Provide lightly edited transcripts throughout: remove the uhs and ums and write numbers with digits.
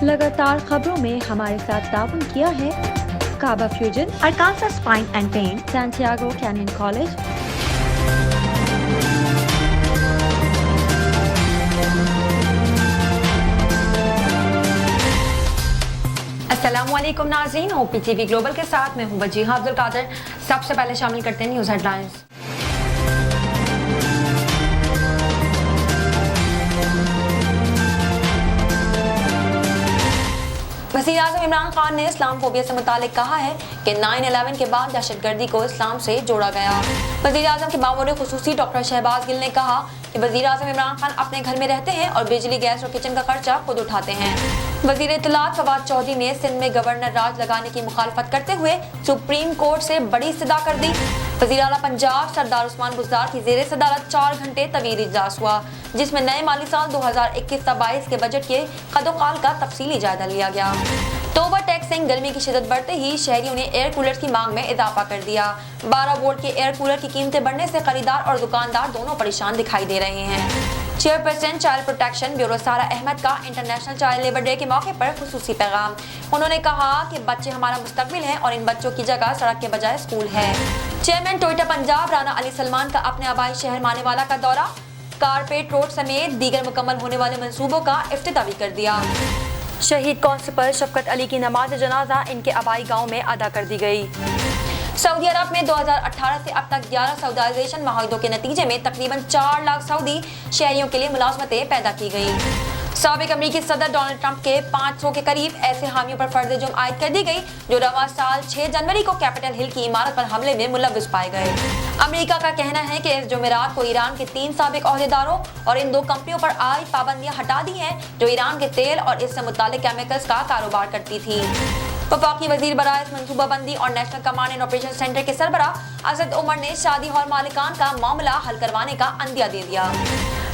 लगातार खबरों में हमारे साथ ताउन किया है काबा fusion, Arkansas spine and pain, Santiago canyon college, अस्सलामुअलैकुम नाज़रीन, OPTV ग्लोबल के साथ मैं हूँ वजीहा अब्दुल कादिर। सबसे पहले शामिल करते हैं न्यूज़ हेडलाइंस। वज़ीर आज़म इमरान खान ने इस्लाम फोबिया से मुतालिक कहा है कि 9/11 के बाद दहशतगर्दी को इस्लाम से जोड़ा गया। वज़ीर आज़म के मामूर खुसूसी डॉक्टर शहबाज गिल ने कहा कि वज़ीर आज़म इमरान खान अपने घर में रहते हैं और बिजली, गैस और किचन का खर्चा खुद उठाते हैं। वज़ीर इत्तलात फवाद चौधरी ने सिंध में गवर्नर राज लगाने की मुखालफत करते हुए सुप्रीम कोर्ट से बड़ी इस्तदा कर दी। वज़ीर आला पंजाब सरदार उस्मान बुज़दार की ज़ेरे सदारत 4 घंटे तवील इजलास हुआ, जिसमें नए माली साल 2021-22 के बजट के कदोकाल का तफसीली जायजा लिया गया। तोबा टैक्स सिंह गर्मी की शिद्दत बढ़ते ही शहरियों ने एयर कूलर की मांग में इजाफा कर दिया। 12 वोल्ट के एयर कूलर की कीमतें बढ़ने से खरीदार और दुकानदार दोनों परेशान दिखाई दे रहे हैं। चेयरपर्सन चाइल्ड प्रोटेक्शन ब्यूरो सारा अहमद का इंटरनेशनल चाइल्ड लेबर डे के मौके पर खुसूसी पैगाम। उन्होंने कहा कि बच्चे हमारा मुस्तकबिल हैं और इन बच्चों की जगह सड़क के बजाय स्कूल है। चेयरमैन टोयोटा पंजाब राना अली सलमान का अपने आबाई शहर मानेवाला का दौरा, कारपेट रोड समेत दीगर मुकम्मल होने वाले मंसूबों का इफ्तिताह भी कर दिया। शहीद कांस्टेबल शफकत अली की नमाज जनाजा इनके आबाई गांव में अदा कर दी गई। सऊदी अरब में 2018 से अब तक 11 सऊदाइजेशन माहिदों के नतीजे में तकरीबन 4 लाख सऊदी शहरियों के लिए मुलाजमतें पैदा की गई। साबिक अमरीकी सदर डोनाल्ड ट्रंप के 500 के करीब ऐसे हामियों पर फर्ज जुर्म आयद कर दी गई जो रवा साल 6 जनवरी को कैपिटल हिल की इमारत पर हमले में मुलव्विस पाए गए। अमेरिका का कहना है कि इस जुमेरात को ईरान के 3 साबिक ओहदेदारों और इन 2 कंपनियों पर आई पाबंदियां हटा दी हैं जो ईरान के तेल और इससे मुताल्लिक केमिकल्स का कारोबार करती थी। वफाकी वजीर बराए मनसूबाबंदी और national command and operation centre के सरबराह असद उमर ने शादी हॉल मालिकान का मामला हल करवाने का अंदिया दे दिया।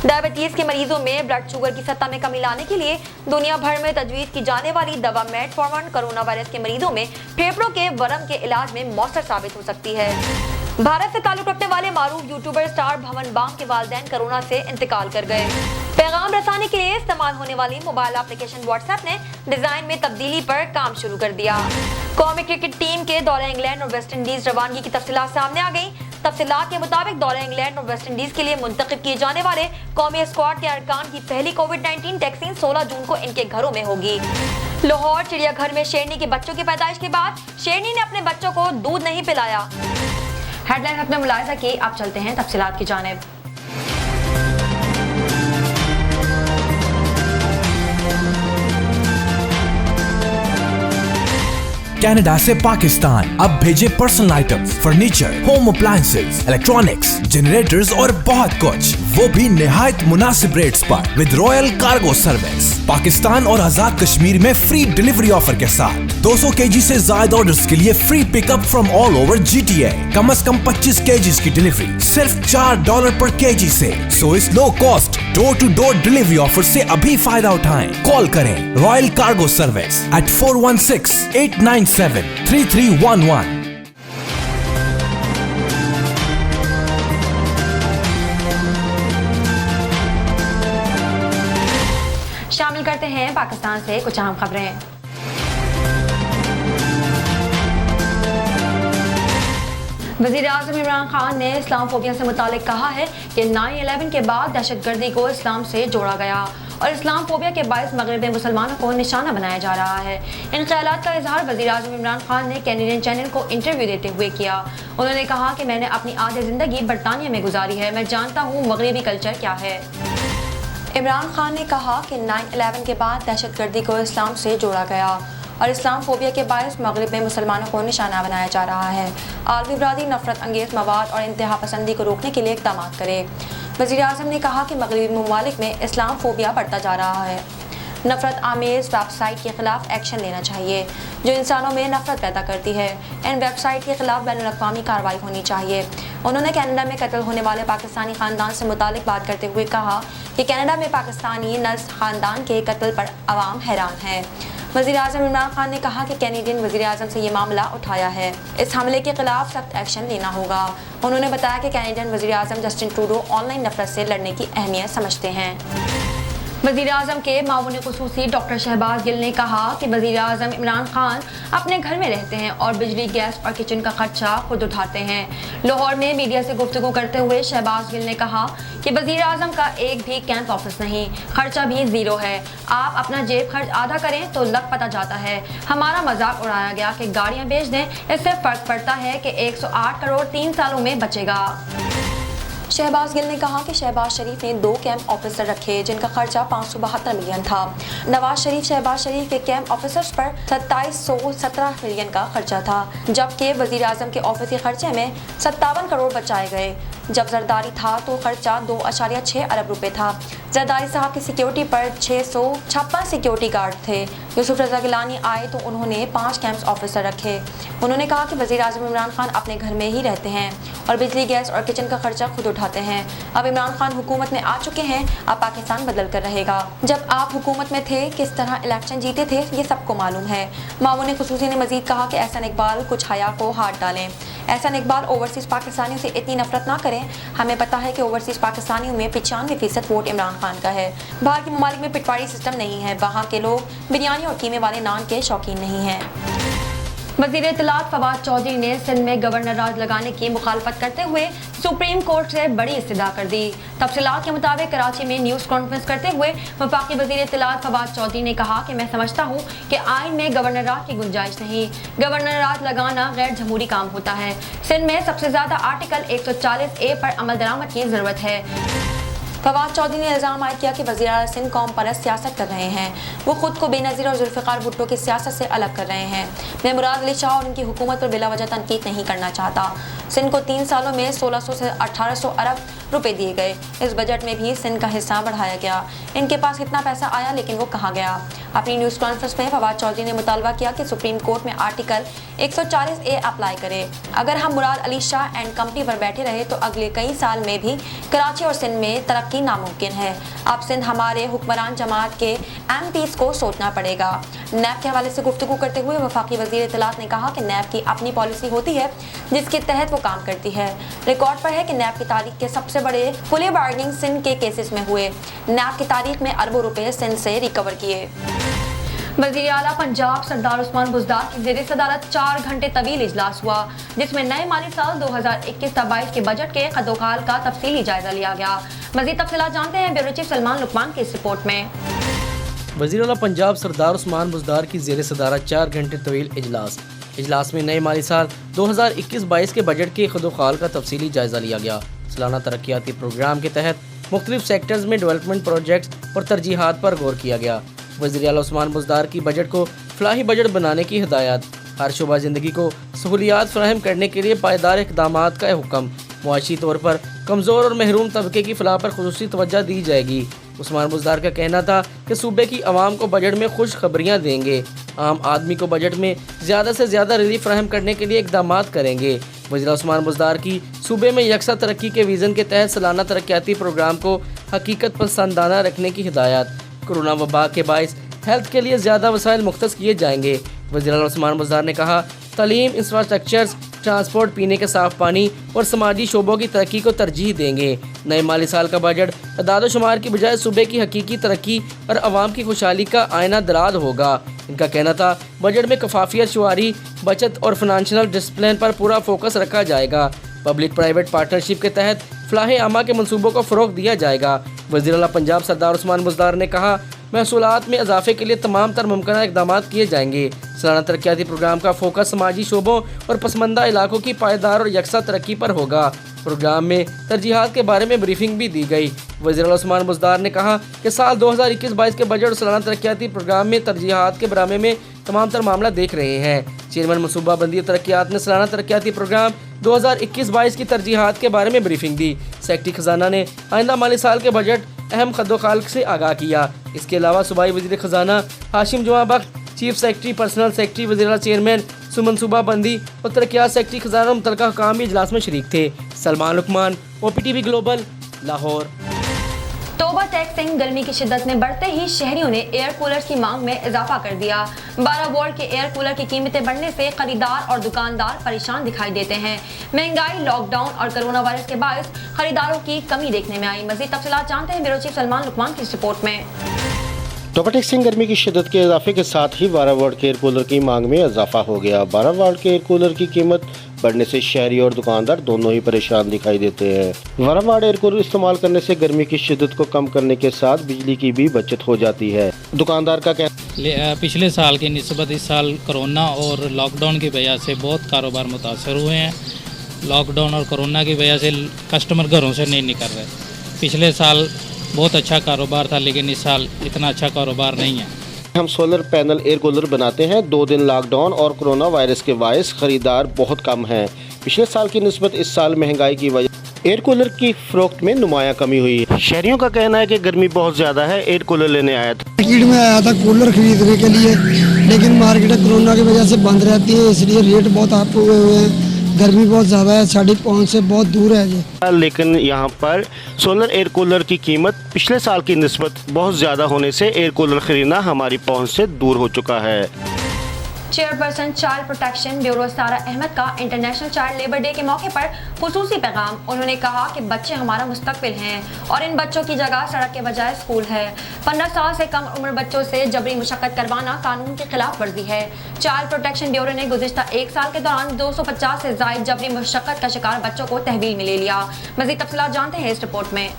डायबिटीज के मरीजों में ब्लड शुगर की सतह में कमी लाने के लिए दुनिया भर में तजवीज़ की जाने वाली दवा मेटफॉर्मिन कोरोना वायरस के मरीजों में फेफड़ों के वर्म के इलाज में मौसर साबित हो सकती है। भारत से ताल्लुक रखने वाले मारूफ यूट्यूबर स्टार भवन बाम के वालिदैन कोरोना से इंतकाल कर गए। पैगाम रसानी के लिए इस्तेमाल होने वाली मोबाइल एप्लीकेशन व्हाट्सएप ने डिजाइन में तब्दीली पर काम शुरू कर दिया। कौमी क्रिकेट टीम के दौरे इंग्लैंड और वेस्ट इंडीज रवानगी की तफसीलात सामने आ गई। तफसीलात के मुताबिक दौरे इंग्लैंड और वेस्ट इंडीज के लिए मुंतखब किए जाने वाले कौमी स्क्वाड के अरकान की पहली कोविड-19 वैक्सीन 16 जून को इनके घरों में होगी। लाहौर चिड़ियाघर में शेरनी के बच्चों की पैदाइश के बाद शेरनी ने अपने बच्चों को दूध नहीं पिलाया। हेडलाइन अपने मुलाहिजा की, आप चलते हैं तफसीलात की जानिब। कनाडा से पाकिस्तान अब भेजे personal items, furniture, home appliances, electronics, generators और बहुत कुछ, वो भी निहायत मुनासिब रेट्स पर with royal cargo service. Pakistan और आजाद कश्मीर में फ्री डिलीवरी ऑफर के साथ 200 kg से ज्यादा ऑर्डर्स के लिए free pickup from all over GTA। कम से कम 25 kg की डिलीवरी सिर्फ $4 पर kg से। सो इस low cost door to door delivery offer से अभी फायदा उठाएं। कॉल करें रॉयल कार्गो सर्विस at 416-897-3311। शामिल करते हैं पाकिस्तान से कुछ अहम खबरें। वज़ीर आज़म इमरान खान ने इस्लाम फोबिया से मुतालिक कहा है कि 9/11 के बाद दहशतगर्दी को इस्लाम से जोड़ा गया और इस्लाम फोबिया के बायस मगरिब में मुसलमानों को निशाना बनाया जा रहा है। इन ख्यालात का इजहार वज़ीर आज़म इमरान खान ने कैनेडियन चैनल को इंटरव्यू देते हुए किया। उन्होंने कहा कि मैंने अपनी आधी ज़िंदगी बरतानिया में गुजारी है, मैं जानता हूँ मगरिबी कल्चर क्या है। इमरान खान ने कहा कि 9/11 के बाद दहशतगर्दी को इस्लाम से जोड़ा गया और इस्लाम फोबिया के बायस मगरिब में मुसलमानों को निशाना बनाया जा रहा है। आलमी बरादरी नफरत अंगेज़ मवाद और इंतहा पसंदी को रोकने के लिए इक़दाम करे। वज़ीर आज़म ने कहा कि मगरबी ममालिक में इस्लाम फोबिया बढ़ता जा रहा है। नफरत आमेज़ वेबसाइट के खिलाफ एक्शन लेना चाहिए जो इंसानों में नफरत पैदा करती है। इन वेबसाइट के खिलाफ बैनुल-अक़वामी कार्रवाई होनी चाहिए। उन्होंने कनाडा में कत्ल होने वाले पाकिस्तानी ख़ानदान से मुतालिक बात करते हुए कहा कि कनाडा में पाकिस्तानी नस्ल ख़ानदान के कत्ल पर अवाम हैरान है। वज़ीर आज़म इमरान खान ने कहा कि कैनेडियन वज़ीर आज़म से ये मामला उठाया है, इस हमले के खिलाफ सख्त एक्शन लेना होगा। उन्होंने बताया कि कैनेडियन वज़ीर आज़म जस्टिन ट्रूडो ऑनलाइन नफरत से लड़ने की अहमियत समझते हैं। वज़ीर आज़म के मामून ख़ुसूसी डॉक्टर शहबाज गिल ने कहा कि वज़ीर आज़म इमरान खान अपने घर में रहते हैं और बिजली, गैस और किचन का खर्चा खुद उठाते हैं। लाहौर में मीडिया से गुफ्तगू करते हुए शहबाज गिल ने कहा कि वज़ीर आज़म का एक भी कैंप ऑफिस नहीं, खर्चा भी ज़ीरो है। आप अपना जेब खर्च आधा करें तो लग पता जाता है। हमारा मजाक उड़ाया गया कि गाड़ियाँ बेच दें, इससे फ़र्क पड़ता है कि 108 करोड़ 3 सालों में बचेगा। शहबाज गिल ने कहा कि शहबाज शरीफ ने 2 कैंप ऑफिसर रखे जिनका खर्चा 572 मिलियन था। नवाज शरीफ शहबाज शरीफ के कैंप ऑफिसर्स पर 2717 मिलियन का खर्चा था, जबकि वज़ीर आज़म के ऑफिसी खर्चे में 57 करोड़ बचाए गए। जब जरदारी था तो खर्चा 2.6 अरब रुपए था। जरदारी साहब की सिक्योरिटी पर 656 सिक्योरिटी गार्ड थे। यूसुफ रज़ा गिलानी आए तो उन्होंने 5 कैंप्स ऑफिसर रखे। उन्होंने कहा कि वज़ीर आज़म इमरान खान अपने घर में ही रहते हैं और बिजली, गैस और किचन का खर्चा खुद उठाते हैं। अब इमरान खान हुकूमत में आ चुके हैं, अब पाकिस्तान बदल कर रहेगा। जब आप हुकूमत में थे किस तरह इलेक्शन जीते थे ये सबको मालूम है। मामून ख़ुसूसी ने मज़ीद कहा कि एहसान इकबाल कुछ हया को हाथ डालें। एहसान इकबाल ओवरसीज़ पाकिस्तानियों से इतनी नफरत ना करें। हमें पता है कि ओवरसीज़ पाकिस्तानियों में 95% वोट इमरान खान का है। बाहर के ममालिक में पिटवाड़ी सिस्टम नहीं है, वहाँ के लोग बिरयानी और कीमे वाले नान के शौकीन नहीं हैं। वज़ीर इत्तलात फवाद चौधरी ने सिंध में गवर्नर राज लगाने की मुखालफत करते हुए सुप्रीम कोर्ट से बड़ी इस्तदा कर दी। तफसीलात के मुताबिक कराची में न्यूज़ कॉन्फ्रेंस करते हुए वफाकी वज़ीर इत्तलात फवाद चौधरी ने कहा कि मैं समझता हूँ कि आइन में गवर्नर राज की गुंजाइश नहीं। गवर्नर राज लगाना गैर जमहूरी काम होता है। सिंध में सबसे ज़्यादा आर्टिकल 140A पर अमल दरामद की ज़रूरत है। फवाद चौधरी ने इल्ज़ाम आयद किया कि वज़ीर आला सिंध कौम परस्त सियासत कर रहे हैं। वो खुद को बेनज़ीर और जुल्फ़िकार भुट्टो की सियासत से अलग कर रहे हैं। मैं मुराद अली शाह और उनकी हुकूमत पर बिला वजह तनकीद नहीं करना चाहता। सिंध को 3 सालों में 1600 से 1800 अरब रुपए दिए गए। इस बजट में भी सिंध का हिस्सा बढ़ाया गया। इनके पास इतना पैसा आया लेकिन वो कहाँ गया। अपनी न्यूज़ कॉन्फ्रेंस में फवाद चौधरी ने मुतालबा किया कि सुप्रीम कोर्ट में आर्टिकल 140A अप्लाई करे। अगर हम मुराद अली शाह एंड कंपनी पर बैठे रहे तो अगले कई साल में भी कराची और सिंध में तरक्की नामुमकिन है। अब सिंध हमारे हुक्मरान जमात के MPs को सोचना पड़ेगा। नैब के हवाले से गुफ्तगू करते हुए वफाकी वज़ीर इत्तलात ने कहा कि नैब की अपनी पॉलिसी होती है जिसके तहत वो काम करती है। रिकॉर्ड पर है कि नैब की तारीख के सबसे बड़े फुली बार्गेनिंग सिंध के केसेस में हुए। नैब की तारीख में अरबों रुपए सिंध से रिकवर किए। वज़ीर आला पंजाब सरदार उस्मान बुज़दार की ज़ेरे सदारत 4 घंटे तवील इजलास हुआ, जिसमें नए माली साल 2021-22 के बजट के खदोखाल का तफसीली जायजा लिया गया। मज़ीद तफसीलात जानते हैं ब्यूरो चीफ सलमान लुकमान की इस रिपोर्ट में। वज़ीर आला पंजाब सरदार उस्मान बुज़दार की ज़ेरे सदारत 4 घंटे तवील इजलास में नए माली साल 2021-22 के बजट के खदोखाल का तफसीली जायजा लिया गया। सालाना तरक्याती प्रोग्राम के तहत मुख्तलिफ सेक्टर्स में डेवलपमेंट प्रोजेक्ट्स और तरजीहात पर गौर किया गया। वज़ीर आला उस्मान बुज़दार की बजट को फलाही बजट बनाने की हिदायत। हर शोबा ज़िंदगी को सहूलियात फराहम करने के लिए पायदार इक़दामात का हुक्म। मुआशी तौर पर कमज़ोर और महरूम तबके की फलाह पर खुसूसी तवज्जो दी जाएगी। उस्मान बुज़दार का कहना था कि सूबे की आवाम को बजट में खुश खबरियाँ देंगे। आम आदमी को बजट में ज़्यादा से ज़्यादा रिलीफ फराहम करने के लिए इक़दामात करेंगे। वज़ीर उस्मान बुज़दार की सूबे में यकसा तरक्की के विज़न के तहत सालाना तरक्याती प्रोग्राम को हकीकत पसंदाना रखने की हिदायत। कोरोना वबा के बाइस हेल्थ के लिए ज़्यादा वसाइल मुख्तस किए जाएंगे। वज़ीर आला उस्मान बुज़दार ने कहा तालीम, इंफ्रास्ट्रक्चर्स, ट्रांसपोर्ट, पीने के साफ़ पानी और समाजी शोबों की तरक्की को तरजीह देंगे। नए माली साल का बजट अदाद शुमार की बजाय सूबे की हकीकी तरक्की और आवाम की खुशहाली का आयना दराज होगा। इनका कहना था बजट में कफाफियत, शुआरी, बचत और फाइनेंशियल डिसिप्लिन पर पूरा फोकस रखा जाएगा। पब्लिक प्राइवेट पार्टनरशिप के तहत फलाह आमा के मनसूबों को फ़रोग़ दिया जाएगा। वज़ीर आला पंजाब सरदार उस्मान बुज़दार ने कहा महसूलात में इजाफे के लिए तमाम तर मुमकिन इक़दाम किए जाएंगे। सालाना तरक्याती प्रोग्राम का फोकस समाजी शोबों और पसमंदा इलाकों की पायदार और यकसा तरक्की पर होगा। प्रोग्राम में तरजीहात के बारे में ब्रीफिंग भी दी गई। वज़ीर आला उस्मान बुज़दार ने कहा कि साल 2021-22 के बजट और सालाना तरक्याती प्रोग्राम में तरजीहात के बारे में तमाम तर मामला देख रहे हैं। चेयरमैन मनसूबा बंदी तरक्यात ने सालाना तरक्याती प्रोग्राम 2021-22 की तरजीहात के बारे में ब्रीफिंग दी। सेक्रेटरी खजाना ने आइंदा माली साल के बजट अहम खदोखाल से आगाह किया। इसके अलावा सूबाई वज़ीर खजाना हाशिम जुमा बख्श, चीफ सेक्रेटरी, पर्सनल सेक्रेटरी, वज़ीर आला चेयरमैन, मनसूबा बंदी और तरक्यात सेक्रेटरी खजाना मुतल्लिका हुकाम भी इजलास में शरीक थे। Salman Luqman, OPTV global, Lahore. तो ओवर टैक्सिंग गर्मी की शिद्दत में बढ़ते ही शहरियों ने एयर कूलर की मांग में इजाफा कर दिया। 12 वोल्ट के एयर कूलर की कीमतें बढ़ने से खरीदार और दुकानदार परेशान दिखाई देते हैं। महंगाई, लॉकडाउन और कोरोना वायरस के बायस खरीदारों की कमी देखने में आई। मजीद तफसीलात जानते हैं ब्यूरो चीफ सलमान लुकमान की इस रिपोर्ट में। ओवर टैक्सिंग गर्मी की शिद्दत के इजाफे के साथ ही 12 वोल्ट के एयर कूलर की मांग में इजाफा हो गया। 12 वोल्ट के एयर कूलर की कीमत बढ़ने से शहरी और दुकानदार दोनों ही परेशान दिखाई देते हैं। 12 वाट एयर कूलर इस्तेमाल करने से गर्मी की शिद्दत को कम करने के साथ बिजली की भी बचत हो जाती है। दुकानदार का कहना पिछले साल की निस्बत इस साल कोरोना और लॉकडाउन की वजह से बहुत कारोबार मुतासर हुए हैं। लॉकडाउन और कोरोना की वजह से कस्टमर घरों से नहीं निकल रहे। पिछले साल बहुत अच्छा कारोबार था, लेकिन इस साल इतना अच्छा कारोबार नहीं है। हम सोलर पैनल एयर कूलर बनाते हैं। 2 दिन लॉकडाउन और कोरोना वायरस के बायस खरीदार बहुत कम हैं। पिछले साल की निस्बत इस साल महंगाई की वजह एयर कूलर की फरोख्त में नुमाया कमी हुई है। शहरियों का कहना है कि गर्मी बहुत ज़्यादा है, एयर कूलर लेने आया था। मार्केट में आया था कूलर खरीदने के लिए, लेकिन मार्केट कोरोना की वजह से बंद रहती है, इसलिए रेट बहुत अप हुए हुए हैं। गर्मी बहुत ज़्यादा है, साड़ी पहुँच से बहुत दूर है ये। लेकिन यहाँ पर सोलर एयर कूलर की कीमत पिछले साल की निस्बत बहुत ज़्यादा होने से एयर कूलर खरीदना हमारी पहुँच से दूर हो चुका है। चेयरपर्सन चाइल्ड प्रोटेक्शन ब्यूरो सारा अहमद का इंटरनेशनल चाइल्ड लेबर डे के मौके पर खुसूसी पैगाम। उन्होंने कहा कि बच्चे हमारा मुस्तकबिल हैं और इन बच्चों की जगह सड़क के बजाय स्कूल है। 15 साल से कम उम्र बच्चों से जबरी मुशक्कत करवाना कानून के खिलाफ वर्जी है। चाइल्ड प्रोटेक्शन ब्यूरो ने गुज़िश्ता 1 साल के दौरान 250 से ज़ायद जबरी मुशक्कत का शिकार बच्चों को तहवील में ले लिया। मज़ीद तफसीलात जानते हैं इस रिपोर्ट में।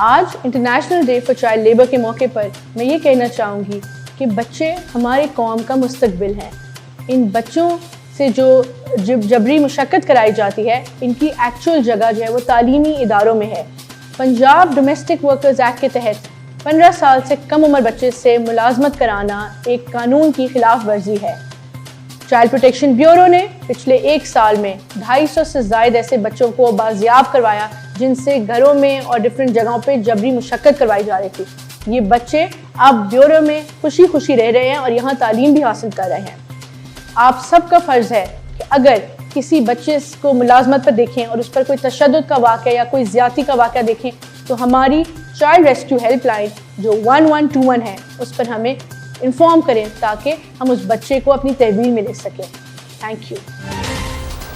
आज international day for child labour के मौके पर मैं ये कहना चाहूँगी कि बच्चे हमारे कौम का मुस्तकबिल हैं। इन बच्चों से जो जबरी मुशक्कत कराई जाती है, इनकी एक्चुअल जगह जो है वो तालीमी इदारों में है। पंजाब डोमेस्टिक वर्कर्स एक्ट के तहत 15 साल से कम उम्र बच्चे से मुलाजमत कराना एक कानून की खिलाफ वर्जी है। चाइल्ड प्रोटेक्शन ब्यूरो ने पिछले 1 साल में 250 से ज़ायद ऐसे बच्चों को बाजियाब करवाया जिनसे घरों में और डिफरेंट जगहों पे जबरी मुशक्कत करवाई जा रही थी। ये बच्चे अब ब्यूरो में खुशी खुशी रह रहे हैं और यहाँ तालीम भी हासिल कर रहे हैं। आप सबका फ़र्ज़ है कि अगर किसी बच्चे को मुलाजमत पर देखें और उस पर कोई तशद्दुद का वाक़या या कोई ज़्यादती का वाक़या देखें तो हमारी चाइल्ड रेस्क्यू हेल्पलाइन जो 1121 है उस पर हमें इन्फॉर्म करें ताकि हम उस बच्चे को अपनी तहवील में ले सकें। Thank you.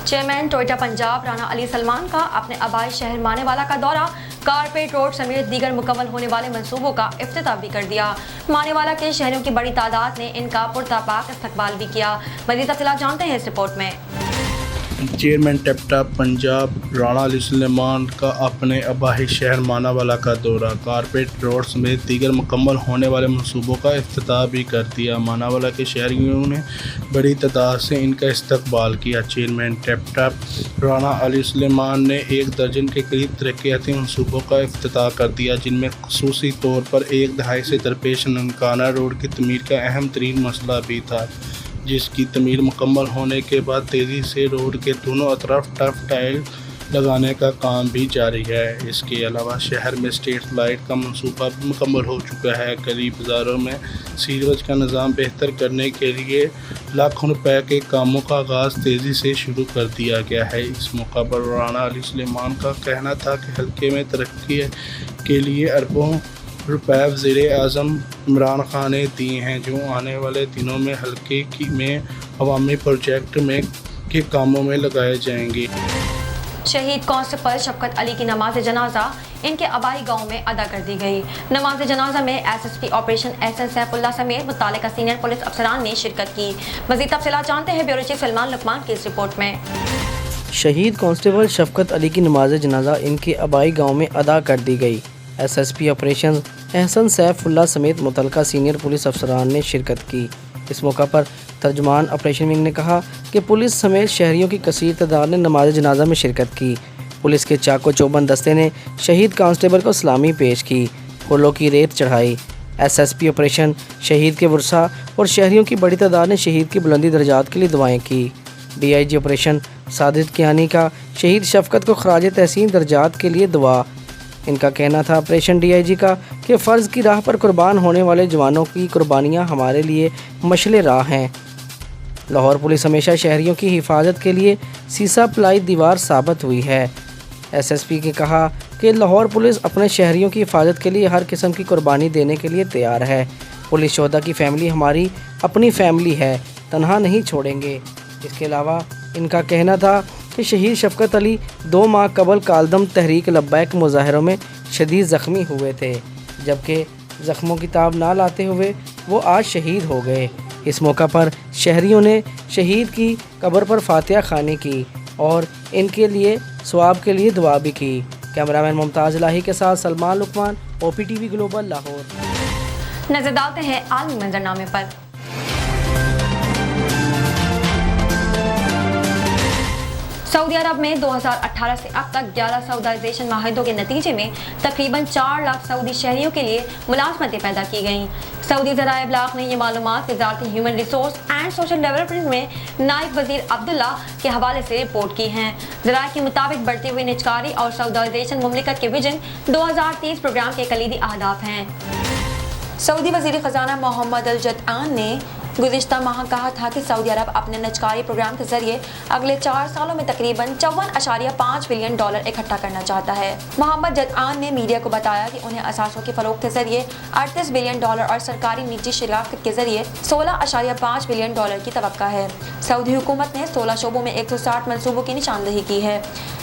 Chairman Toyota Punjab Rana Ali Salman का अपने आबाई शहर मानेवाला का दौरा कारपेट रोड समेत दीगर मुकम्मल होने वाले मंसूबों का इफ्तिताह भी कर दिया। मानेवाला के शहरों की बड़ी तादाद ने इनका पुरतापाक इस्तकबाल भी किया। मज़ीद तफसीलात जानते हैं इस रिपोर्ट में। चेयरमैन टोयोटा पंजाब राना अली सलमान का अपने आबाई शहर मानावाला का दौरा कारपेट रोड समेत दीगर मुकम्मल होने वाले मंसूबों का इफ्तिताह भी कर दिया। मानावाला के शहरियों ने बड़ी तादाद से इनका इस्तकबाल किया। चेयरमैन टोयोटा राना अली सलमान ने 1 दर्जन के करीब तरक्याती मंसूबों का इफ्तिताह कर दिया, जिनमें खुसूसी तौर पर 1 दहाई से दरपेश ननकाना रोड की तमीर का अहम तरीन मसला भी था, जिसकी तमीर मुकम्मल होने के बाद तेज़ी से रोड के दोनों अतराफ टफ टाइल लगाने का काम भी जारी है। इसके अलावा शहर में स्ट्रीट लाइट का मंसूबा भी मुकम्मल हो चुका है। गली बाज़ारों में सीवरेज का निज़ाम बेहतर करने के लिए लाखों रुपए के कामों का आगाज़ तेज़ी से शुरू कर दिया गया है। इस मौका पर राना अली सलमान का कहना था कि हल्के में तरक्की के लिए अरबों रुपए वज़ीर-ए-आज़म इमरान खान ने दिए हैं, जो आने वाले दिनों में हल्के में अवामी प्रोजेक्ट में के कामों में लगाए जाएंगे। शहीद कांस्टेबल शफकत अली की नमाज जनाजा इनके आबाई गांव में अदा कर दी गई। नमाज जनाजा में एसएसपी ऑपरेशन एहसन सैफुल्लाह समेत मुत्तल्लिका सीनियर पुलिस अफसरान ने शिरकत की। मज़ीद तफसीलात जानते हैं ब्यूरो चीफ सलमान लुकमान की इस रिपोर्ट में। शहीद कांस्टेबल शफकत अली की नमाज जनाजा इनके आबाई गाँव में अदा कर दी गई। एसएसपी ऑपरेशन एहसन सैफुल्लाह समेत मुतल्लिका सीनियर पुलिस अफसरान ने शिरकत की। इस मौका पर तर्जुमान ऑपरेशन विंग ने कहा कि पुलिस समेत शहरियों की कसीर तादाद ने नमाज जनाजा में शिरकत की। पुलिस के चाको चौबंद दस्ते ने शहीद कांस्टेबल को सलामी पेश की, फूलों की रेत चढ़ाई। एसएसपी ऑपरेशन शहीद के वर्सा और शहरियों की बड़ी तादाद ने शहीद की बुलंदी दर्जात के लिए दुआएँ की। डीआईजी ऑपरेशन सादिद कियानी का शहीद शफकत को खराज तहसीन दर्जात के लिए दुआ। इनका कहना था ऑपरेशन डीआईजी का कि फ़र्ज़ की राह पर कुर्बान होने वाले जवानों की कुर्बानियाँ हमारे लिए मशले राह हैं। लाहौर पुलिस हमेशा शहरियों की हिफाजत के लिए सीसा प्लाई दीवार साबित हुई है। SSP نے کہا کہ لاہور پولیس اپنے شہریوں کی حفاظت کے لیے ہر قسم کی قربانی دینے کے لیے تیار ہے. پولیس شہدا کی فیملی ہماری اپنی فیملی ہے, تنہا نہیں چھوڑیں گے. اس کے علاوہ ان کا کہنا تھا کہ شہید شفقت علی 2 ماہ قبل کالدم تحریک لبیک مظاہروں میں شدید زخمی ہوئے تھے, جبکہ زخموں کی تاب نہ لاتے ہوئے وہ آج شہید ہو گئے. اس موقع پر شہریوں نے شہید کی قبر پر فاتحہ خوانی کی اور ان کے لیے ثواب کے لیے دعا بھی کی. کیمرامین ممتاز الہی کے ساتھ سلمان لقمان, OPTV گلوبل, لاہور. نظر ڈالتے ہیں عالمی منظرنامے پر. سعودی عرب میں 2018 سے اب تک 11 سعودائزیشن معاہدوں کے نتیجے میں تقریباً 4 لاکھ سعودی شہریوں کے لیے ملازمتیں پیدا کی گئیں. سعودی ذرائع ابلاغ نے یہ معلومات وزارت human resource and social development میں نائب وزیر عبداللہ کے حوالے سے رپورٹ کی ہیں. ذرائع کے مطابق بڑھتی ہوئی نجکاری اور سعودائزیشن مملکت کے ویژن 2030 پروگرام کے کلیدی اہداف ہیں. سعودی وزیر خزانہ محمد الجدعان نے گزشتہ ماہ کہا تھا کہ سعودی عرب اپنے نجکاری پروگرام کے ذریعے اگلے 4 سالوں میں تقریباً 54.5 بلین ڈالر اکٹھا کرنا چاہتا ہے. محمد جدعان نے میڈیا کو بتایا کہ انہیں اثاثوں کی فروخت کے ذریعے 38 بلین ڈالر اور سرکاری نجی شراکت کے ذریعے 16.5 بلین ڈالر کی توقع ہے. سعودی حکومت نے 16 شعبوں میں 160 منصوبوں کی نشاندہی کی ہے,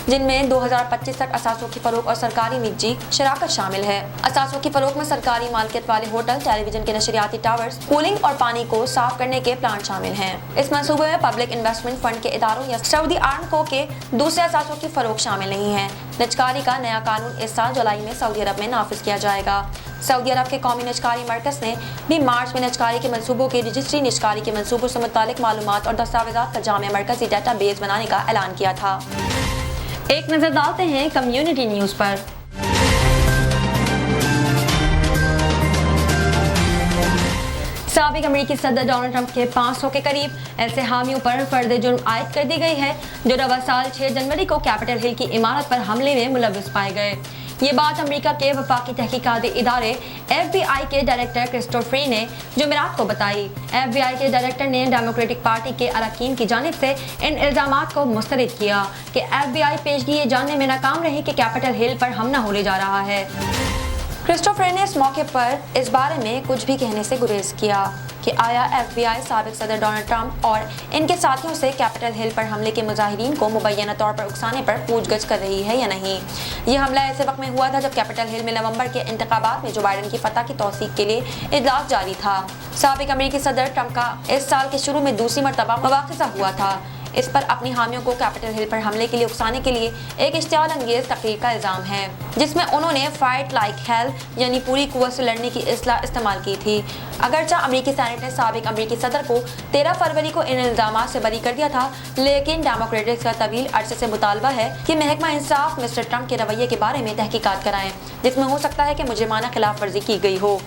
جن میں 2025 تک اثاثوں کی فروخت اور سرکاری نجی شراکت شامل ہے. اثاثوں کی فروخت میں سرکاری مالکیت والے ہوٹل, ٹیلی ویژن کے نشریاتی ٹاورز, کولنگ اور پانی کو صاف کرنے کے پلانٹ شامل ہیں. اس منصوبے میں پبلک انویسٹمنٹ فنڈ کے اداروں یا سعودی آرمکو کے دوسرے اثاثوں کی فروخت شامل نہیں ہے. نجکاری کا نیا قانون اس سال جولائی میں سعودی عرب میں نافذ کیا جائے گا. سعودی عرب کے قومی نجکاری مرکز نے بھی مارچ میں نجکاری کے منصوبوں کی رجسٹری, نجکاری کے منصوبوں سے متعلق معلومات اور دستاویزات کا جامع مرکزی ڈیٹا بیس بنانے کا اعلان کیا تھا. ایک نظر ڈالتے ہیں کمیونٹی نیوز پر. سابق امریکی صدر ڈونلڈ ٹرمپ کے 500 کے قریب ایسے حامیوں پر فرد جرم عائد کر دی گئی ہے جو رواں سال 6 جنوری کو کیپٹل ہل کی عمارت پر حملے میں ملوث پائے گئے. یہ بات امریکہ کے وفاقی تحقیقاتی ادارے FBI کے ڈائریکٹر کرسٹوفر نے جمعرات کو بتائی. FBI کے ڈائریکٹر نے ڈیموکریٹک پارٹی کے اراکین کی جانب سے ان الزامات کو مسترد کیا کہ FBI پیشگی یہ جاننے میں ناکام رہی کہ کیپٹل ہل پر حملہ ہونے جا رہا ہے. کرسٹوفر نے اس موقع پر اس بارے میں کچھ بھی کہنے سے گریز کیا کہ آیا FBI سابق صدر ڈونلڈ ٹرمپ اور ان کے ساتھیوں سے کیپٹل ہل پر حملے کے مظاہرین کو مبینہ طور پر اکسانے پر پوچھ گچھ کر رہی ہے یا نہیں. یہ حملہ ایسے وقت میں ہوا تھا جب کیپٹل ہل میں نومبر کے انتخابات میں جو بائیڈن کی فتح کی توثیق کے لیے اجلاس جاری تھا. سابق امریکی صدر ٹرمپ کا اس سال کے شروع میں دوسری مرتبہ مواخذہ ہوا تھا. اس پر اپنی حامیوں کو کیپٹل ہل پر حملے کے لیے اکسانے کے لیے ایک اشتعال انگیز تقریر کا الزام ہے, جس میں انہوں نے فائٹ لائک ہیل یعنی پوری قوت سے لڑنے کی اصطلاح استعمال کی تھی. اگرچہ امریکی سینٹ نے سابق امریکی صدر کو 13 فروری کو ان الزامات سے بری کر دیا تھا, لیکن ڈیموکریٹس کا طویل عرصے سے مطالبہ ہے کہ محکمہ انصاف مسٹر ٹرمپ کے رویے کے بارے میں تحقیقات کرائیں, جس میں ہو سکتا ہے کہ مجرمانہ خلاف ورزی کی گئی ہو.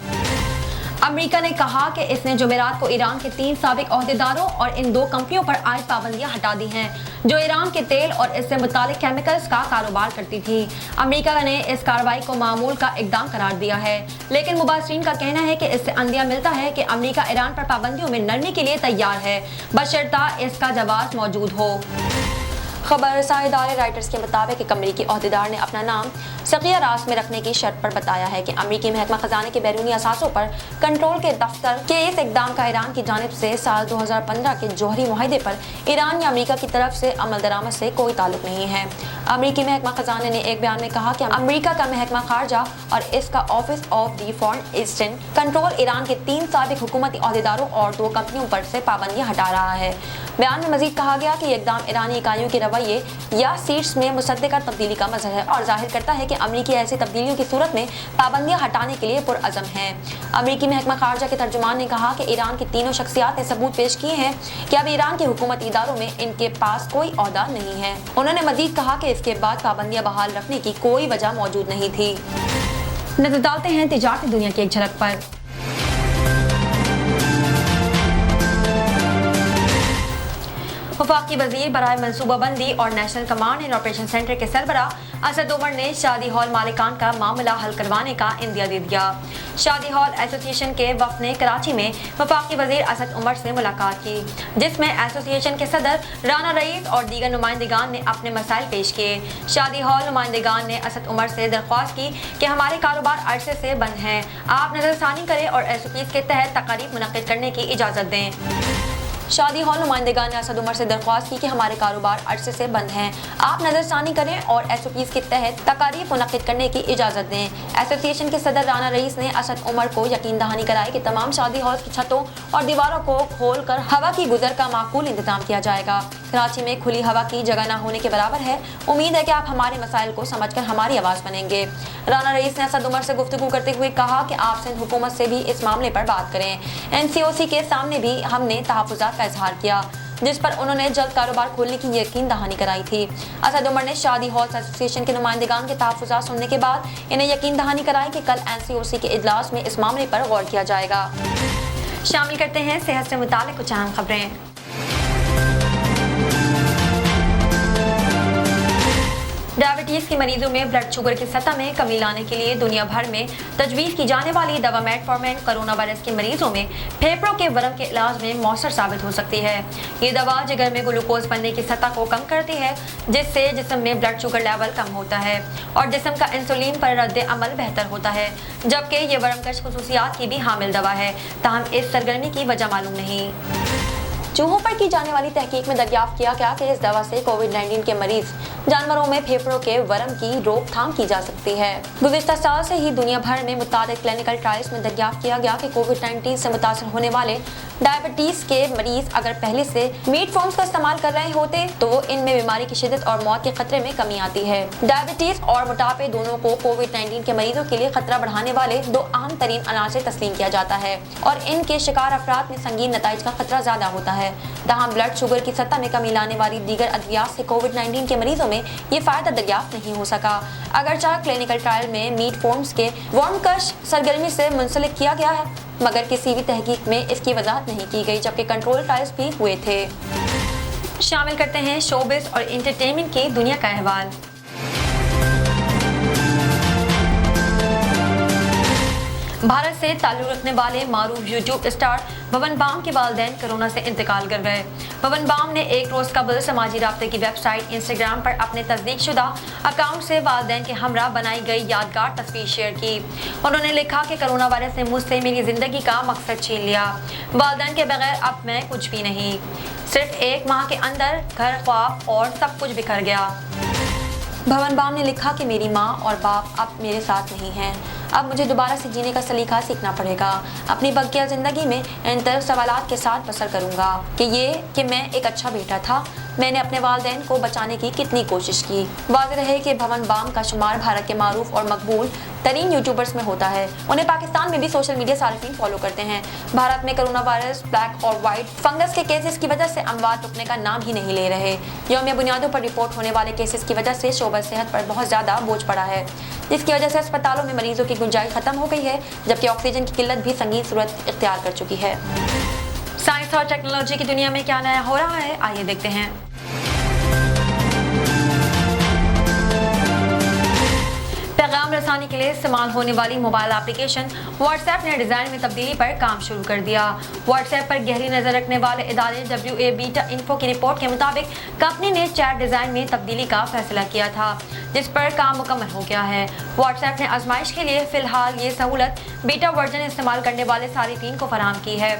امریکہ نے کہا کہ اس نے جمعرات کو ایران کے 3 سابق عہدیداروں اور ان 2 کمپنیوں پر عائد پابندیاں ہٹا دی ہیں جو ایران کے تیل اور اس سے متعلق کیمیکلز کا کاروبار کرتی تھی. امریکہ نے اس کارروائی کو معمول کا اقدام قرار دیا ہے, لیکن مبصرین کا کہنا ہے کہ اس سے اندیہ ملتا ہے کہ امریکہ ایران پر پابندیوں میں نرمی کے لیے تیار ہے بشرطہ اس کا جواز موجود ہو. خبر رساں ادارے رائٹرز کے مطابق ایک امریکی عہدیدار نے اپنا نام سقیہ راس میں رکھنے کی شرط پر بتایا ہے کہ امریکی محکمہ خزانے کے بیرونی اثاثوں پر کنٹرول کے دفتر کے اس اقدام کا ایران کی جانب سے سال 2015 کے جوہری معاہدے پر ایران یا امریکہ کی طرف سے عمل درآمد سے کوئی تعلق نہیں ہے. امریکی محکمہ خزانے نے ایک بیان میں کہا کہ امریکہ کا محکمہ خارجہ اور اس کا office of the foreign eastern control Iran کے 3 سابق حکومتی عہدیداروں اور 2 کمپنیوں پر سے پابندیاں ہٹا رہا ہے. بیان میں مزید کہا گیا کہ یہ اقدام ایرانی اکائیوں کے رویے یا سیٹس میں مصدقہ تبدیلی کا مظہر ہے اور ظاہر کرتا ہے کہ امریکی ایسی تبدیلیوں کی صورت میں پابندیاں ہٹانے کے لیے پرعزم ہیں. امریکی محکمہ خارجہ کے ترجمان نے کہا کہ ایران کی تینوں شخصیات نے ثبوت پیش کیے ہیں کہ اب ایران کے حکومتی اداروں میں ان کے پاس کوئی عہدہ نہیں ہے. انہوں نے مزید کہا کہ اس کے بعد پابندیاں بحال رکھنے کی کوئی وجہ موجود نہیں تھی. نظر ڈالتے ہیں تجارتی دنیا کی ایک جھلک پر. वफाकी वजीर बराए मनसूबाबंदी और national command and operation centre के सरबराह असद उमर ने शादी हॉल मालिकान का मामला हल करवाने का इंदिया दे दिया। शादी हॉल एसोसिएशन के वफ़द ने कराची में वफाकी वजीर असद उमर से मुलाकात की, जिसमें एसोसिएशन के सदर राना रईस और दीगर नुमाइंदगान ने अपने मसाइल पेश किए। शादी हॉल नुमाइंदगान ने असद उमर से दरख्वास्त की कि हमारे कारोबार अरसे से बंद हैं, आप नज़रसानी करें और SOPs के तहत तकारीब मुनक्किद करने की इजाज़त दें। शादी हॉल नुमाइंदगान ने असद उमर से दरख्वास्त की कि हमारे कारोबार अरसे से बंद हैं, आप नज़रसानी करें और SOPs के तहत तकारीब मुनक्किद करने की इजाज़त दें। एसोसिएशन के सदर राना रईस ने असद उमर को यकीन दहानी कराई कि तमाम शादी हॉल की छतों और दीवारों को खोल कर हवा की गुजर का माकूल इंतजाम किया जाएगा। कराची में खुली हवा की जगह न होने के बराबर है। उम्मीद है कि आप हमारे मसाइल को समझकर हमारी आवाज़ बनेंगे। राना रईस ने असद उमर से गुफ्तगू करते हुए कहा कि आप सिंध हुकूमत से भी इस मामले पर बात करें। NCOC के सामने भी हमने तहफ़्फ़ुज़ात का इजहार किया, जिस पर उन्होंने जल्द कारोबार खोलने की यकीन दहानी कराई थी। असद उमर ने शादी हॉल एसोसिएशन के नुमाइंदगान के तहफ़्फ़ुज़ात सुनने के बाद इन्हें यकीन दहानी कराई कि कल NCOC के इजलास में इस मामले पर गौर किया जाएगा। शामिल करते हैं सेहत से मुताल्लिक़ कुछ अहम खबरें। डायबिटीज़ के मरीजों में ब्लड शुगर की सतह में कमी लाने के लिए दुनिया भर में तजवीज़ की जाने वाली दवा मेटफॉर्मिन कोरोना वायरस के मरीजों में फेफड़ों के वर्म के इलाज में मौसर साबित हो सकती है। ये दवा जिगर में ग्लूकोज बनने की सतह को कम करती है, जिससे जिस्म में ब्लड शुगर लेवल कम होता है और जिस्म का इंसुलिन पर रद्द अमल बेहतर होता है। जबकि ये वर्मकश खुसूसियात की भी हामिल दवा है, ताहम इस सरगर्मी की वजह मालूम नहीं। चूहों पर की जाने वाली तहकीक में दरियाफ्त किया गया कि इस दवा से कोविड-19 के मरीज जानवरों में फेफड़ों के वर्म की रोकथाम की जा सकती है। गुज़िश्ता साल से ही दुनिया भर में मुताबिक क्लिनिकल ट्रायल्स में दरियाफ्त किया गया कि कोविड-19 से मुतासर होने वाले डायबिटीज के मरीज अगर पहले से मीट फॉर्म्स का इस्तेमाल कर रहे होते तो वो इनमें बीमारी की शिद्दत और मौत के खतरे में कमी आती है। डायबिटीज और मोटापे दोनों को कोविड-19 के मरीजों के लिए खतरा बढ़ाने वाले दो अहम तरीन अनासर तस्लीम किया जाता है और इनके शिकार अफराद में संगीन नताइज का खतरा ज्यादा होता है। तहम ब्लड शुगर की सतह में कमी लाने वाली दीगर अद्वियात से कोविड-19 के मरीजों में ये फायदा दरियाफ्त नहीं हो सका। अगरचे क्लिनिकल ट्रायल में मीट फॉर्म्स के वर्मकश सरगर्मी से मुंसलिक किया गया है, मगर किसी भी तहकीक में इसकी वजाहत नहीं की गई, जबकि कंट्रोल ट्रायल्स भी हुए थे। शामिल करते हैं शोबिस और एंटरटेनमेंट की दुनिया का अहवाल। भारत से ताल्लुक रखने वाले मारूफ यूट्यूब स्टार भवन बाम के वालिदैन कोरोना से इंतकाल कर गए। भवन बाम ने एक रोज कबल समाजी राब्ते की वेबसाइट इंस्टाग्राम पर अपने तस्दीक शुदा अकाउंट से वालिदैन के हमरा बनाई गई यादगार तस्वीर शेयर की। उन्होंने लिखा कि कोरोना वायरस ने मुझसे मेरी जिंदगी का मकसद छीन लिया। वालिदैन के बगैर अब मैं कुछ भी नहीं। सिर्फ एक माह के अंदर घर, ख्वाब और सब कुछ बिखर गया। भवन बाम ने लिखा कि मेरी माँ और बाप अब मेरे साथ नहीं हैं। अब मुझे दोबारा से जीने का सलीका सीखना पड़ेगा। अपनी बकिया ज़िंदगी में इन तरह सवालात के साथ बसर करूँगा कि मैं एक अच्छा बेटा था, मैंने अपने वालिदैन को बचाने की कितनी कोशिश की। वाज़ेह रहे कि भवन बाम का शुमार भारत के मारूफ और मकबूल तरीन यूट्यूबर्स में होता है। उन्हें पाकिस्तान में भी सोशल मीडिया सार्फिन फॉलो करते हैं। भारत में कोरोना वायरस, ब्लैक और वाइट फंगस के केसेस की वजह से अमवात रुकने का नाम ही नहीं ले रहे। यौमिया बुनियादों पर रिपोर्ट होने वाले केसेस की वजह से शोबा सेहत पर बहुत ज़्यादा बोझ पड़ा है, जिसकी वजह से अस्पतालों में मरीजों की गुंजाइश खत्म हो गई है, जबकि ऑक्सीजन की किल्लत भी संगीन सूरत इख्तियार कर चुकी है। साइंस और टेक्नोलॉजी की दुनिया में क्या नया हो रहा है, आइए देखते हैं। पैगाम रसानी के लिए इस्तेमाल होने वाली मोबाइल एप्लीकेशन व्हाट्सएप ने डिज़ाइन में तब्दीली पर काम शुरू कर दिया। व्हाट्सएप पर गहरी नज़र रखने वाले इदारे WA बीटा इन्फो की रिपोर्ट के मुताबिक कंपनी ने चैट डिज़ाइन में तब्दीली का फैसला किया था, जिस पर काम मुकम्मल हो गया है। व्हाट्सएप ने आजमाइश के लिए फ़िलहाल ये सहूलत बीटा वर्जन इस्तेमाल करने वाले सारिफिन को फराहम की है।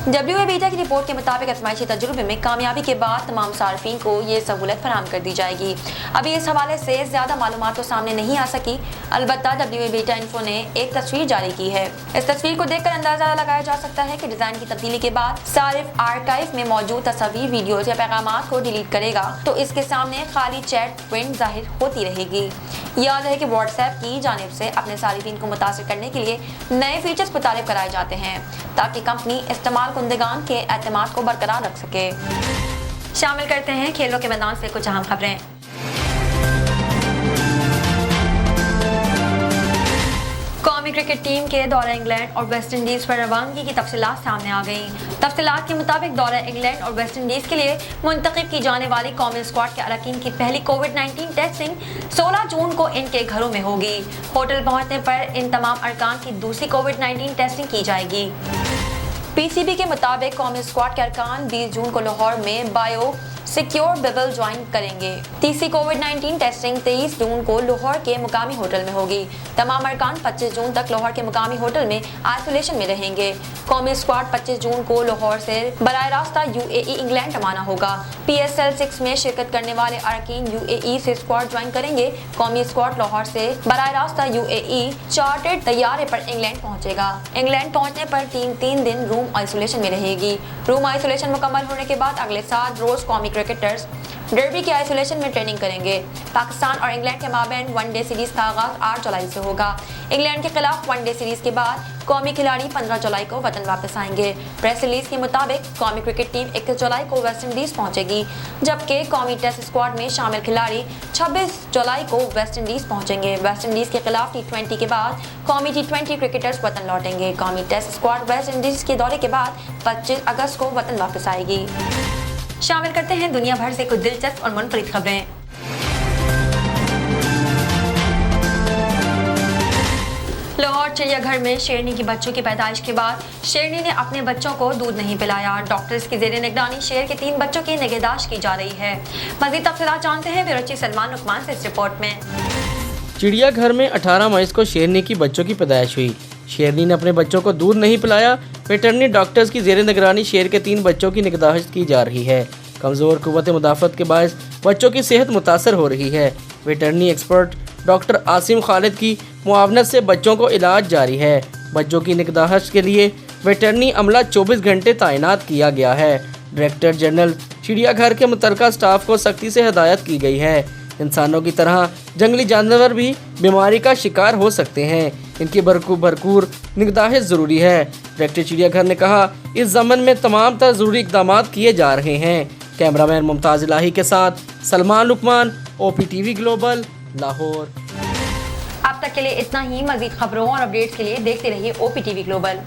WA बीटा की रिपोर्ट के मुताबिक आजमाइशी तजुर्बे में कामयाबी के बाद तमाम सार्फिन को ये सहूलत फराहम कर दी जाएगी। अभी इस हवाले से ज़्यादा मालूमात तो सामने नहीं आ सकी, अलबत्ता WA बीटा इन्फो ने एक तस्वीर जारी की है। इस तस्वीर को देखकर अंदाज़ा लगाया जा सकता है कि डिज़ाइन की तब्दीली के बाद सारिफ आर्काइव में मौजूद तस्वीर, वीडियोज़ या पैगामात को डिलीट करेगा तो इसके सामने खाली चैट प्रिंट जाहिर होती रहेगी। याद है कि व्हाट्सएप की जानिब से अपने सारिफिन को मुतासिर करने के लिए नए फीचर्स मुतारिफ कराए जाते हैं, ताकि कंपनी इस्तेमाल कुंदगान के एतमाद को बरकरार रख सके। शामिल करते हैं खेलों के मैदान से कुछ अहम खबरें। कौमी क्रिकेट टीम के दौरा इंग्लैंड और वेस्ट इंडीज पर रवानगी की तफसीलात सामने आ गई। तफसीलात के मुताबिक दौरा इंग्लैंड और वेस्ट इंडीज के लिए मुंतखब की जाने वाली कौमी स्क्वाड के अरकान की पहली कोविड-19 टेस्टिंग 16 जून को इनके घरों में होगी। होटल पहुंचने पर इन तमाम अरकान की दूसरी कोविड-19 टेस्टिंग की जाएगी। पीसीबी के मुताबिक कौमी स्क्वाड के अरकान 20 जून को लाहौर में बायो सिक्योर बबल ज्वाइन करेंगे। तीसरी कोविड-19 टेस्टिंग 23 जून को लाहौर के मुकामी होटल में होगी। तमाम अरकान 25 जून तक लाहौर के मुकामी होटल में आइसोलेशन में रहेंगे। कौमी स्क्वाड 25 जून को लाहौर से बराह रास्ता यूएई इंग्लैंड रवाना होगा। PSL 6 में शिरकत करने वाले अरकान यूएई से स्क्वाड ज्वाइन करेंगे। कौमी स्क्वाड लाहौर से बराह रास्ता यूएई चार्टर्ड तैयारे पर इंग्लैंड पहुंचेगा। इंग्लैंड पहुंचने पर टीम 3 दिन रूम आइसोलेशन में रहेगी। रूम आइसोलेशन मुकम्मल होने के बाद अगले 7 रोज कौमी क्रिकेटर्स डर्बी के आइसोलेशन में ट्रेनिंग करेंगे। पाकिस्तान और इंग्लैंड के माबैन वनडे सीरीज का आगाज 8 जुलाई से होगा। इंग्लैंड के खिलाफ वनडे सीरीज के बाद कौमी खिलाड़ी 15 जुलाई को वतन वापस आएंगे। प्रेस रिलीज के मुताबिक कौमी क्रिकेट टीम 21 जुलाई को वेस्ट इंडीज पहुंचेगी, जबकि कौमी टेस्ट स्क्वाड में शामिल खिलाड़ी 26 जुलाई को वेस्ट इंडीज पहुंचेंगे। वेस्ट इंडीज के खिलाफ T20 के बाद कौमी T20 क्रिकेटर्स वतन लौटेंगे। कौमी टेस्ट स्क्वाड वेस्ट इंडीज के दौरे के बाद 25 अगस्त को वतन वापस आएगी। शामिल करते हैं दुनिया भर से कुछ दिलचस्प और मुनफरिद खबरें। लाहौर चिड़ियाघर में शेरनी की बच्चों की पैदाइश के बाद शेरनी ने अपने बच्चों को दूध नहीं पिलाया। डॉक्टर्स की जेर निगरानी शेर के 3 बच्चों की निगहदाश्त की जा रही है। मज़ीद तफसीलात जानते हैं ब्यूरो चीफ सलमान लुकमान से इस रिपोर्ट में। चिड़ियाघर में 18 मई को शेरनी की बच्चों की पैदाइश हुई। शेरनी ने अपने बच्चों को दूध नहीं पिलाया। वेटरनरी डॉक्टर्स की जेर निगरानी शेर के 3 बच्चों की निगहदाश्त की जा रही है। कमज़ोर कुव्वत मुदाफ़त के बायस बच्चों की सेहत मुतासर हो रही है। Veterinary expert doctor Asim Khalid की मुआवनत से बच्चों को इलाज जारी है। बच्चों की निगहदाश्त के लिए वेटरनरी अमला 24 घंटे तैनात किया गया है। डायरेक्टर जनरल चिड़ियाघर के मुतल्लिका स्टाफ को सख्ती से हिदायत की गई है। इंसानों की तरह जंगली जानवर भी बीमारी का शिकार हो सकते हैं। इनकी भरपूर निगहदाश्त ज़रूरी है। डायरेक्टर चिड़ियाघर ने कहा, इस ज़मन में तमाम तरह ज़रूरी इक़दाम किए जा रहे हैं। कैमरामैन मुमताज़ इलाही के साथ सलमान लुकमान, OPTV ग्लोबल, लाहौर। अब तक के लिए इतना ही। मज़ीद खबरों और अपडेट्स के लिए देखते रहिए OPTV ग्लोबल।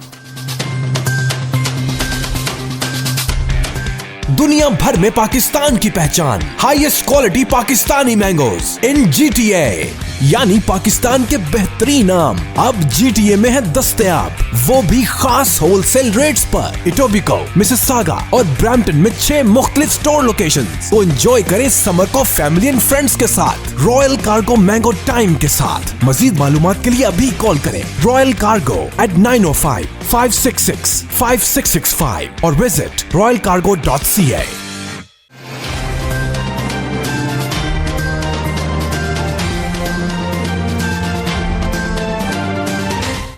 दुनिया भर में पाकिस्तान की पहचान, हाईएस्ट क्वालिटी पाकिस्तानी मैंगोज इन GTA, यानी पाकिस्तान के बेहतरीन आम अब GTA में है दस्तयाब, वो भी खास होलसेल रेट्स पर। इटोबिको, मिसिसागा और ब्रैम्पटन में 6 मुख्तलिफ स्टोर लोकेशंस। तो एंजॉय करें समर को फैमिली एंड फ्रेंड्स के साथ, रॉयल कार्गो मैंगो टाइम के साथ। मजीद मालूमात के लिए अभी कॉल करें रॉयल कार्गो at 905-566-5665 और विजिट royalcargo.ca।